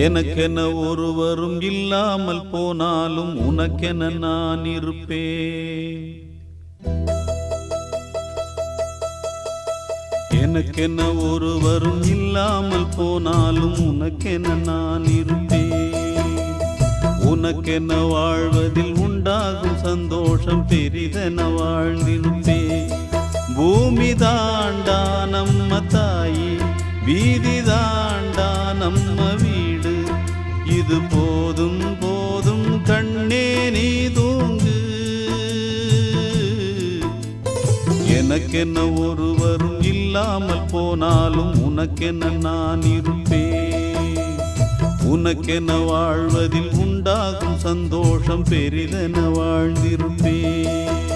எனக்கென ஒருவரும் இல்லாமல் போனாலும் உனக்கென நான் இருப்பேன். எனக்கென ஒருவரும் இல்லாமல் போனாலும் உனக்கென நான் இருப்பேன். உனக்கென வாழ்வதில் உண்டாகும் சந்தோஷம் பெரிதென வாழ்ந்திருப்பேன். பூமி தாண்டா நம்ம தாயி, வீதி தாண்டா நம்ம வீடு. இது போதும் போதும் கண்ணே நீ தூங்கு. எனக்கென்ன ஒருவரும் இல்லாமல் போனாலும் உனக்கென்ன நான் இருப்பேன். உனக்கென்ன வாழ்வதில் உண்டாகும் சந்தோஷம் பெரிதென வாழ்ந்திருப்பேன்.